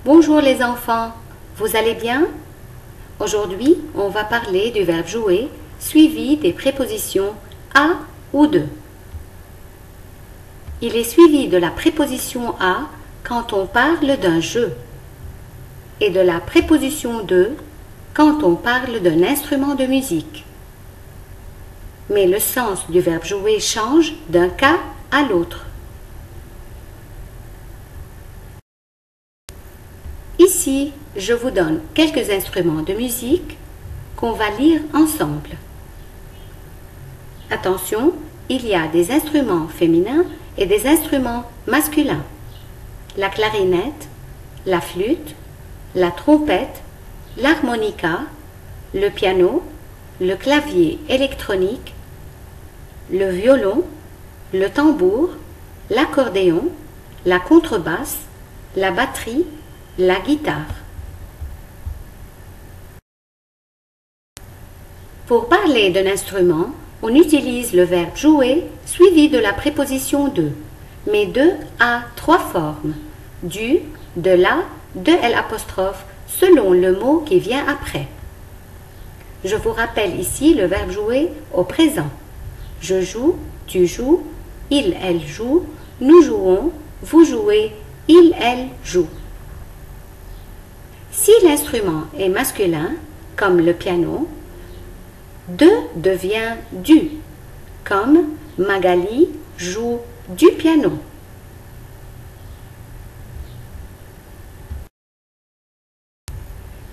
Bonjour les enfants, vous allez bien? Aujourd'hui, on va parler du verbe jouer suivi des prépositions à ou de. Il est suivi de la préposition à quand on parle d'un jeu et de la préposition de quand on parle d'un instrument de musique. Mais le sens du verbe jouer change d'un cas à l'autre. Ici, je vous donne quelques instruments de musique qu'on va lire ensemble. Attention, il y a des instruments féminins et des instruments masculins. La clarinette, la flûte, la trompette, l'harmonica, le piano, le clavier électronique, le violon, le tambour, l'accordéon, la contrebasse, la batterie, la guitare. Pour parler d'un instrument, on utilise le verbe jouer suivi de la préposition de, mais de a trois formes, du, de la, de l'apostrophe, selon le mot qui vient après. Je vous rappelle ici le verbe jouer au présent. Je joue, tu joues, il, elle joue, nous jouons, vous jouez, il, elle joue. Si l'instrument est masculin, comme le piano, de devient du, comme Magali joue du piano.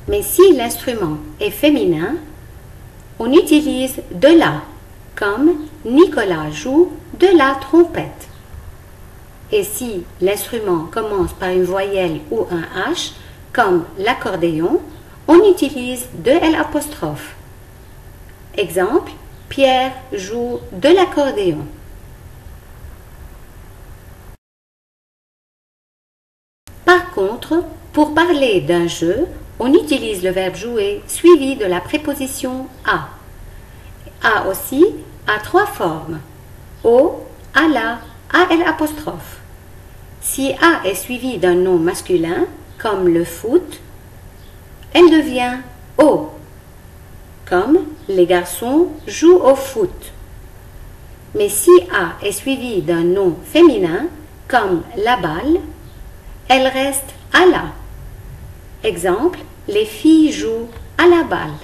Mais si l'instrument est féminin, on utilise de la, comme Nicolas joue de la trompette. Et si l'instrument commence par une voyelle ou un H, comme l'accordéon, on utilise de l'apostrophe. Exemple, Pierre joue de l'accordéon. Par contre, pour parler d'un jeu, on utilise le verbe jouer suivi de la préposition à. À aussi a trois formes, au, à la, à l'apostrophe. Si a est suivi d'un nom masculin, comme le foot, elle devient au, comme les garçons jouent au foot. Mais si a est suivi d'un nom féminin, comme la balle, elle reste à la. Exemple, les filles jouent à la balle.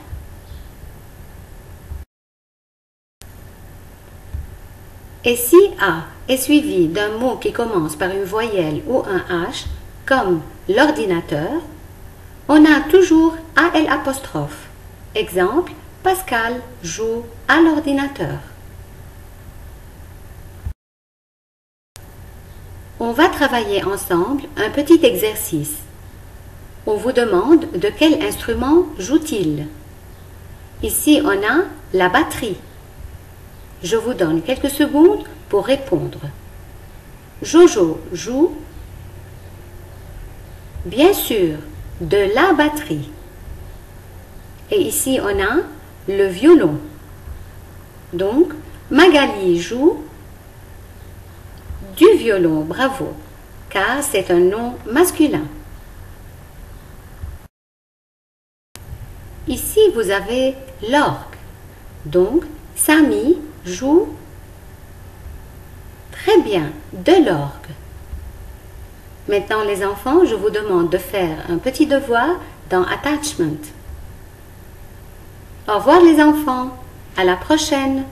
Et si a est suivi d'un mot qui commence par une voyelle ou un H, comme l'ordinateur, on a toujours l'apostrophe. Exemple, Pascal joue à l'ordinateur. On va travailler ensemble un petit exercice. On vous demande de quel instrument joue-t-il. Ici, on a la batterie. Je vous donne quelques secondes pour répondre. Jojo joue, bien sûr, de la batterie. Et ici, on a le violon. Donc, Magali joue du violon, bravo, car c'est un nom masculin. Ici, vous avez l'orgue. Donc, Samy joue très bien de l'orgue. Maintenant, les enfants, je vous demande de faire un petit devoir dans Attachment. Au revoir les enfants, à la prochaine.